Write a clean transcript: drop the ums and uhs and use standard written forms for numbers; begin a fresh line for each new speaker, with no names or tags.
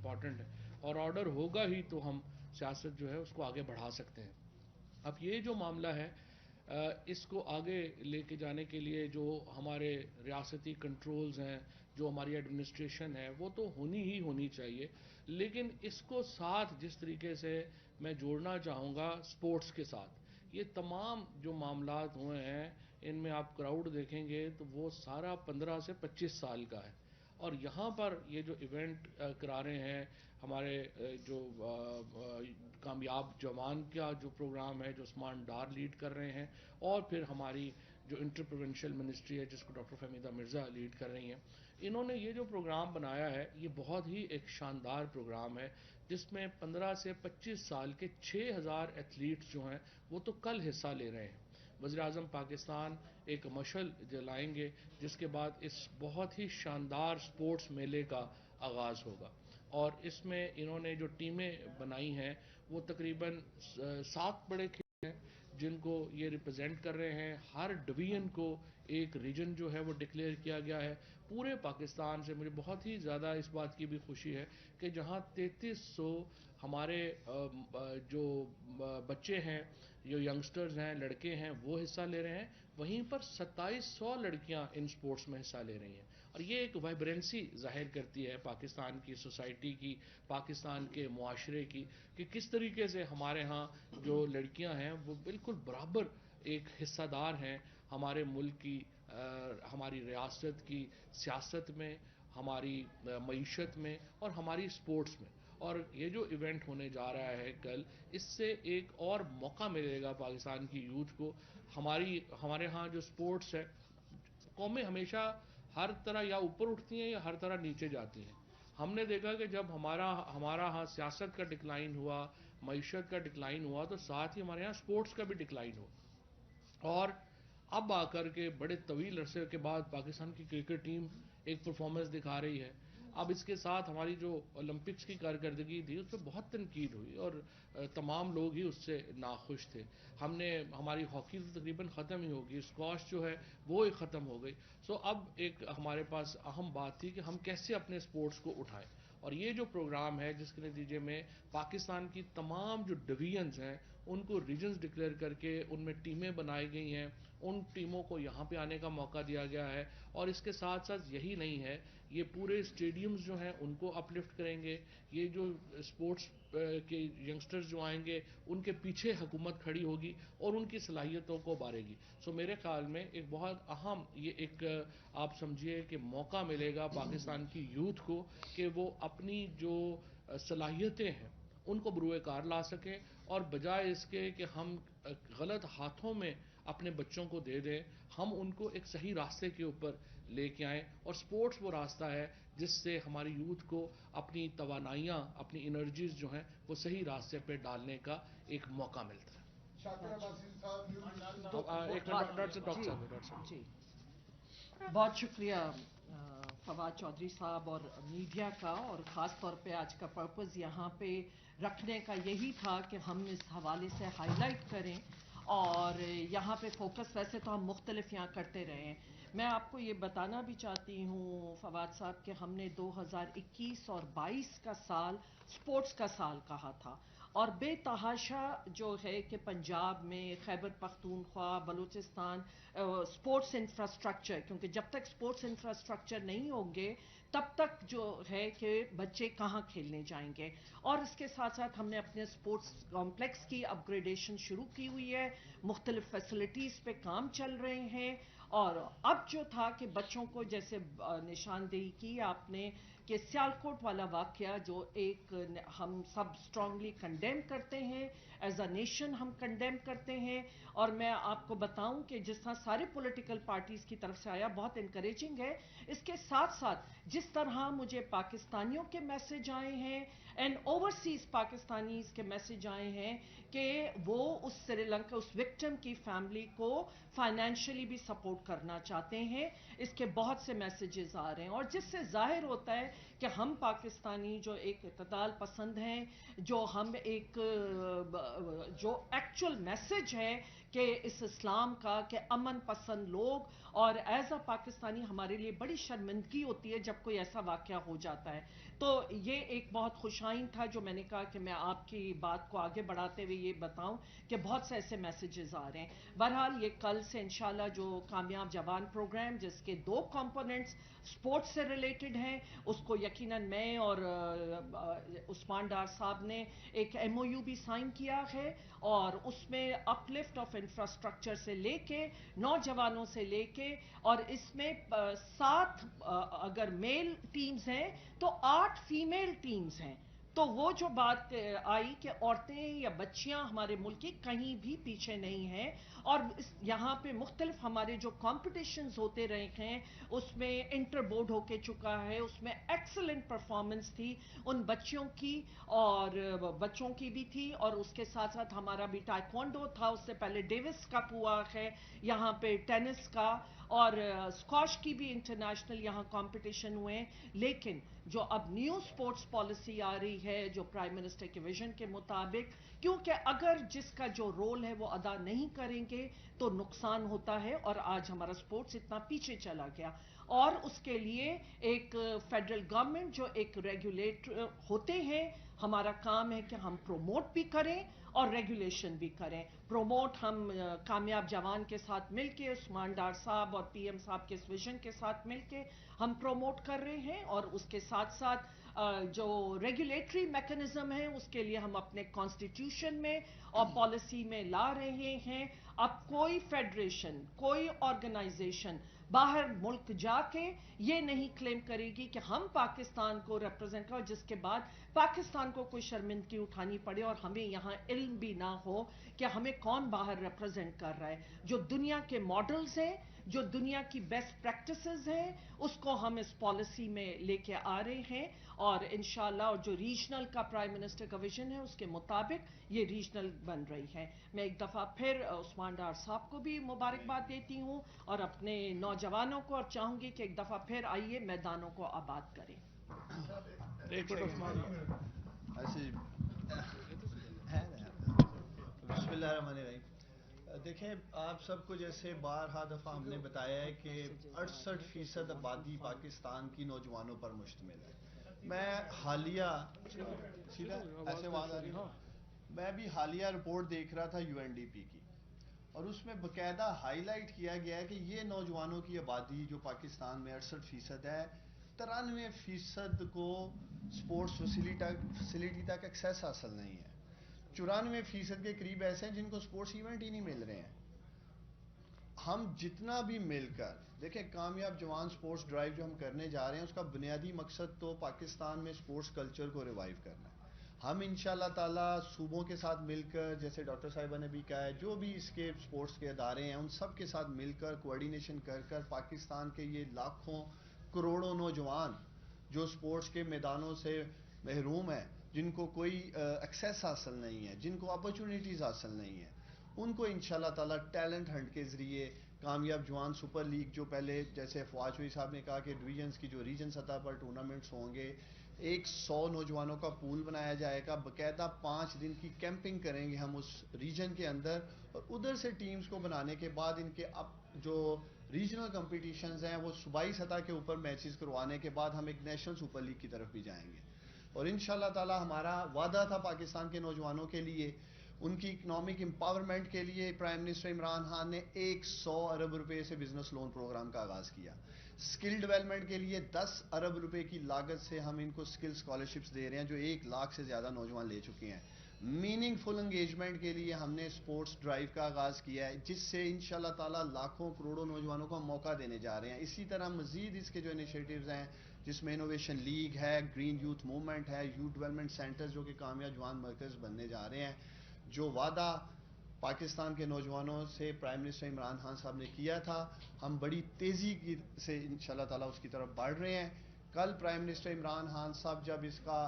Important ہے، اور order ہوگا ہی تو ہم سیاست جو ہے اس کو آگے بڑھا سکتے ہیں۔ اب یہ جو معاملہ ہے اس کو آگے لے کے جانے کے لیے جو ہمارے ریاستی کنٹرولز ہیں، جو ہماری ایڈمنسٹریشن ہے، وہ تو ہونی ہی ہونی چاہیے، لیکن اس کو ساتھ جس طریقے سے میں جوڑنا چاہوں گا سپورٹس کے ساتھ، یہ تمام جو معاملات ہوئے ہیں ان میں آپ کراؤڈ دیکھیں گے تو وہ سارا 15 سے 25 سال کا ہے، اور یہاں پر یہ جو ایونٹ کرا رہے ہیں ہمارے جو کامیاب جوان کا جو پروگرام ہے جو عثمان ڈار لیڈ کر رہے ہیں، اور پھر ہماری جو انٹر پروونشل منسٹری ہے جس کو ڈاکٹر فہمیدہ مرزا لیڈ کر رہی ہیں، انہوں نے یہ جو پروگرام بنایا ہے یہ بہت ہی ایک شاندار پروگرام ہے، جس میں 15 سے 25 سال کے 6,000 ایتھلیٹس جو ہیں وہ تو کل حصہ لے رہے ہیں۔ وزیر اعظم پاکستان ایک مشعل جلائیں گے جس کے بعد اس بہت ہی شاندار سپورٹس میلے کا آغاز ہوگا، اور اس میں انہوں نے جو ٹیمیں بنائی ہیں وہ تقریباً 7 بڑے کھیل ہیں جن کو یہ ریپرزینٹ کر رہے ہیں۔ ہر ڈویژن کو ایک ریجن جو ہے وہ ڈکلیئر کیا گیا ہے پورے پاکستان سے۔ مجھے بہت ہی زیادہ اس بات کی بھی خوشی ہے کہ جہاں 3300 ہمارے جو بچے ہیں، جو ینگسٹرز ہیں، لڑکے ہیں، وہ حصہ لے رہے ہیں، وہیں پر 2700 لڑکیاں ان سپورٹس میں حصہ لے رہی ہیں، اور یہ ایک وائبرنسی ظاہر کرتی ہے پاکستان کی سوسائٹی کی، پاکستان کے معاشرے کی، کہ کس طریقے سے ہمارے ہاں جو لڑکیاں ہیں وہ بالکل برابر ایک حصہ دار ہیں ہمارے ملک کی، ہماری ریاست کی سیاست میں، ہماری معیشت میں، اور ہماری سپورٹس میں۔ اور یہ جو ایونٹ ہونے جا رہا ہے کل، اس سے ایک اور موقع ملے گا پاکستان کی یوتھ کو۔ ہمارے ہاں جو سپورٹس ہے، قومیں ہمیشہ ہر طرح یا اوپر اٹھتی ہیں یا ہر طرح نیچے جاتی ہیں۔ ہم نے دیکھا کہ جب ہمارا ہاں سیاست کا ڈکلائن ہوا، معیشت کا ڈکلائن ہوا، تو ساتھ ہی ہمارے ہاں سپورٹس کا بھی ڈکلائن ہوا، اور اب آ کر کے بڑے طویل عرصے کے بعد پاکستان کی کرکٹ ٹیم ایک پرفارمنس دکھا رہی ہے۔ اب اس کے ساتھ ہماری جو اولمپکس کی کارکردگی تھی اس پہ بہت تنقید ہوئی، اور تمام لوگ ہی اس سے ناخوش تھے۔ ہماری ہاکی تو تقریباً ختم ہی ہوگی، اسکواش جو ہے وہ ہی ختم ہو گئی۔ سو اب ایک ہمارے پاس اہم بات تھی کہ ہم کیسے اپنے سپورٹس کو اٹھائیں، اور یہ جو پروگرام ہے جس کے نتیجے میں پاکستان کی تمام جو ڈویژنز ہیں ان کو ریجنز ڈکلیئر کر کے ان میں ٹیمیں بنائی گئی ہیں، ان ٹیموں کو یہاں پہ آنے کا موقع دیا گیا ہے، اور اس کے ساتھ ساتھ یہی نہیں ہے، یہ پورے اسٹیڈیمز جو ہیں ان کو اپ لفٹ کریں گے۔ یہ جو اسپورٹس کے ینگسٹرز جو آئیں گے ان کے پیچھے حکومت کھڑی ہوگی اور ان کی صلاحیتوں کو ابھارے گی۔ سو میرے خیال میں ایک بہت اہم یہ ایک آپ سمجھیے کہ موقع ملے گا پاکستان کی یوتھ کو کہ وہ اپنی جو صلاحیتیں ہیں ان کو بروئے کار لا سکیں، اور بجائے اس کے کہ ہم غلط ہاتھوں میں اپنے بچوں کو دے دیں، ہم ان کو ایک صحیح راستے کے اوپر لے کے آئیں، اور سپورٹس وہ راستہ ہے جس سے ہماری یوتھ کو اپنی توانائیاں، اپنی انرجیز جو ہیں وہ صحیح راستے پہ ڈالنے کا ایک موقع ملتا ہے۔
جی بہت شکریہ فواد چودھری صاحب اور میڈیا کا، اور خاص طور پہ آج کا پرپز یہاں پہ رکھنے کا یہی تھا کہ ہم اس حوالے سے ہائی لائٹ کریں، اور یہاں پہ فوکس ویسے تو ہم مختلف یہاں کرتے رہے ہیں۔ میں آپ کو یہ بتانا بھی چاہتی ہوں فواد صاحب کہ ہم نے 2021 اور 22 کا سال سپورٹس کا سال کہا تھا، اور بے تحاشا جو ہے کہ پنجاب میں، خیبر پختونخوا، بلوچستان سپورٹس انفراسٹرکچر، کیونکہ جب تک سپورٹس انفراسٹرکچر نہیں ہوں گے تب تک جو ہے کہ بچے کہاں کھیلنے جائیں گے، اور اس کے ساتھ ساتھ ہم نے اپنے سپورٹس کمپلیکس کی اپ گریڈیشن شروع کی ہوئی ہے، مختلف فیسلٹیز پہ کام چل رہے ہیں، اور اب جو تھا کہ بچوں کو جیسے نشاندہی کی آپ نے کہ سیالکوٹ والا واقعہ جو ایک ہم سب اسٹرانگلی کنڈیم کرتے ہیں، ایز اے نیشن ہم کنڈیم کرتے ہیں، اور میں آپ کو بتاؤں کہ جس طرح سارے پولیٹیکل پارٹیز کی طرف سے آیا بہت انکریجنگ ہے، اس کے ساتھ ساتھ جس طرح مجھے پاکستانیوں کے میسج آئے ہیں اینڈ اوورسیز پاکستانیز کے میسج آئے ہیں کہ وہ اس سری لنکا، اس وکٹم کی فیملی کو فائنینشلی بھی سپورٹ کرنا چاہتے ہیں، اس کے بہت سے میسیجز آ رہے ہیں، اور جس سے ظاہر ہوتا ہے کہ ہم پاکستانی جو ایک اعتدال پسند ہیں، جو ہم ایک جو ایکچول میسج ہے کہ اس اسلام کا کہ امن پسند لوگ، اور ایز اے پاکستانی ہمارے لیے بڑی شرمندگی ہوتی ہے جب کوئی ایسا واقعہ ہو جاتا ہے. تو یہ ایک بہت خوش آئین تھا جو میں نے کہا کہ میں آپ کی بات کو آگے بڑھاتے ہوئے یہ بتاؤں کہ بہت سے ایسے میسیجز آ رہے ہیں. بہرحال یہ کل سے انشاءاللہ جو کامیاب جوان پروگرام جس کے 2 کمپوننٹس سپورٹس سے ریلیٹڈ ہیں، اس کو یقیناً میں اور عثمان ڈار صاحب نے ایک ایم او یو بھی سائن کیا ہے، اور اس میں اپ لفٹ آف انفراسٹرکچر سے لے کے نوجوانوں سے لے کے، اور اس میں 7 اگر میل ٹیمز ہیں تو 8 فیمیل ٹیمز ہیں. تو وہ جو بات آئی کہ عورتیں یا بچیاں ہمارے ملک کی کہیں بھی پیچھے نہیں ہیں، اور یہاں پہ مختلف ہمارے جو کمپٹیشنز ہوتے رہے ہیں اس میں انٹر بورڈ ہو کے چکا ہے، اس میں ایکسلنٹ پرفارمنس تھی ان بچیوں کی، اور بچوں کی بھی تھی، اور اس کے ساتھ ساتھ ہمارا بھی ٹائیکوانڈو تھا، اس سے پہلے ڈیوس کپ ہوا ہے یہاں پہ، ٹینس کا اور اسکواش کی بھی انٹرنیشنل یہاں کمپٹیشن ہوئے ہیں. لیکن جو اب نیو سپورٹس پالیسی آ رہی ہے جو پرائم منسٹر کے ویژن کے مطابق، کیونکہ اگر جس کا جو رول ہے وہ ادا نہیں کریں گے تو نقصان ہوتا ہے، اور آج ہمارا سپورٹس اتنا پیچھے چلا گیا. اور اس کے لیے ایک فیڈرل گورنمنٹ جو ایک ریگولیٹر ہوتے ہیں، ہمارا کام ہے کہ ہم پروموٹ بھی کریں اور ریگولیشن بھی کریں. پروموٹ ہم کامیاب جوان کے ساتھ مل کے، عثمان ڈار صاحب اور پی ایم صاحب کے اس ویژن کے ساتھ مل کے ہم پروموٹ کر رہے ہیں، اور اس کے ساتھ ساتھ جو ریگولیٹری میکنزم ہے اس کے لیے ہم اپنے کانسٹیٹیوشن میں اور پالیسی میں لا رہے ہیں. اب کوئی فیڈریشن، کوئی آرگنائزیشن باہر ملک جا کے یہ نہیں کلیم کرے گی کہ ہم پاکستان کو ریپرزینٹ کریں، جس کے بعد پاکستان کو کوئی شرمندگی اٹھانی پڑے اور ہمیں یہاں علم بھی نہ ہو کہ ہمیں کون باہر ریپرزینٹ کر رہا ہے. جو دنیا کے ماڈلز ہیں، جو دنیا کی بیسٹ پریکٹسز ہیں، اس کو ہم اس پالیسی میں لے کے آ رہے ہیں، اور انشاءاللہ جو ریجنل کا پرائم منسٹر کا ویژن ہے اس کے مطابق یہ ریجنل بن رہی ہے. میں ایک دفعہ پھر عثمان ڈار صاحب کو بھی مبارکباد دیتی ہوں، اور اپنے نوجوانوں کو، اور چاہوں گی کہ ایک دفعہ پھر آئیے میدانوں کو آباد کریں.
ایک منٹ عثمان.
بسم اللہ الرحمن الرحیم. دیکھیں آپ سب کو جیسے بارہا دفعہ ہم نے بتایا ہے کہ 68% آبادی پاکستان کی نوجوانوں پر مشتمل ہے. میں حالیہ سیدھا ایسے آواز آ رہی ہے، میں بھی حالیہ رپورٹ دیکھ رہا تھا یو این ڈی پی کی، اور اس میں باقاعدہ ہائی لائٹ کیا گیا ہے کہ یہ نوجوانوں کی آبادی جو پاکستان میں 68% ہے، 93% کو سپورٹس فیسلٹی تک ایکسیس حاصل نہیں ہے. 94% کے قریب ایسے ہیں جن کو سپورٹس ایونٹ ہی نہیں مل رہے ہیں. ہم جتنا بھی مل کر دیکھیں کامیاب جوان سپورٹس ڈرائیو جو ہم کرنے جا رہے ہیں اس کا بنیادی مقصد تو پاکستان میں سپورٹس کلچر کو ریوائیو کرنا ہے. ہم انشاءاللہ تعالی صوبوں کے ساتھ مل کر، جیسے ڈاکٹر صاحبہ نے بھی کہا ہے، جو بھی اس کے سپورٹس کے ادارے ہیں ان سب کے ساتھ مل کر کوآرڈینیشن کر کر پاکستان کے یہ لاکھوں کروڑوں نوجوان جو سپورٹس کے میدانوں سے محروم ہیں، جن کو کوئی ایکسیس حاصل نہیں ہے، جن کو اپرچونیٹیز حاصل نہیں ہیں، ان کو انشاءاللہ تعالی ٹیلنٹ ہنٹ کے ذریعے کامیاب جوان سپر لیگ جو پہلے جیسے فواز شوئی صاحب نے کہا کہ ڈویژنز کی جو ریجن سطح پر ٹورنامنٹس ہوں گے، 100 نوجوانوں کا پول بنایا جائے گا، باقاعدہ 5 دن کی کیمپنگ کریں گے ہم اس ریجن کے اندر، اور ادھر سے ٹیمز کو بنانے کے بعد ان کے اب جو ریجنل کمپٹیشنز ہیں وہ صوبائی سطح کے اوپر میچز کروانے کے بعد ہم ایک نیشنل سپر لیگ کی طرف بھی جائیں گے. اور انشاءاللہ تعالی ہمارا وعدہ تھا پاکستان کے نوجوانوں کے لیے، ان کی اکنامک امپاورمنٹ کے لیے پرائم منسٹر عمران خان نے 100 ارب روپے سے بزنس لون پروگرام کا آغاز کیا. سکل ڈیولپمنٹ کے لیے 10 ارب روپے کی لاگت سے ہم ان کو سکل اسکالرشپس دے رہے ہیں جو 1 لاکھ سے زیادہ نوجوان لے چکے ہیں. میننگ فل انگیجمنٹ کے لیے ہم نے سپورٹس ڈرائیو کا آغاز کیا ہے جس سے انشاءاللہ تعالی لاکھوں کروڑوں نوجوانوں کو ہم موقع دینے جا رہے ہیں. اسی طرح مزید اس کے جو انیشیٹوز ہیں جس میں انوویشن لیگ ہے، گرین یوتھ موومنٹ ہے، یوتھ ڈیولپمنٹ سینٹرز جو کہ کامیاب جوان مرکز بننے جا رہے ہیں. جو وعدہ پاکستان کے نوجوانوں سے پرائم منسٹر عمران خان صاحب نے کیا تھا، ہم بڑی تیزی سے انشاءاللہ تعالی اس کی طرف بڑھ رہے ہیں. کل پرائم منسٹر عمران خان صاحب جب اس کا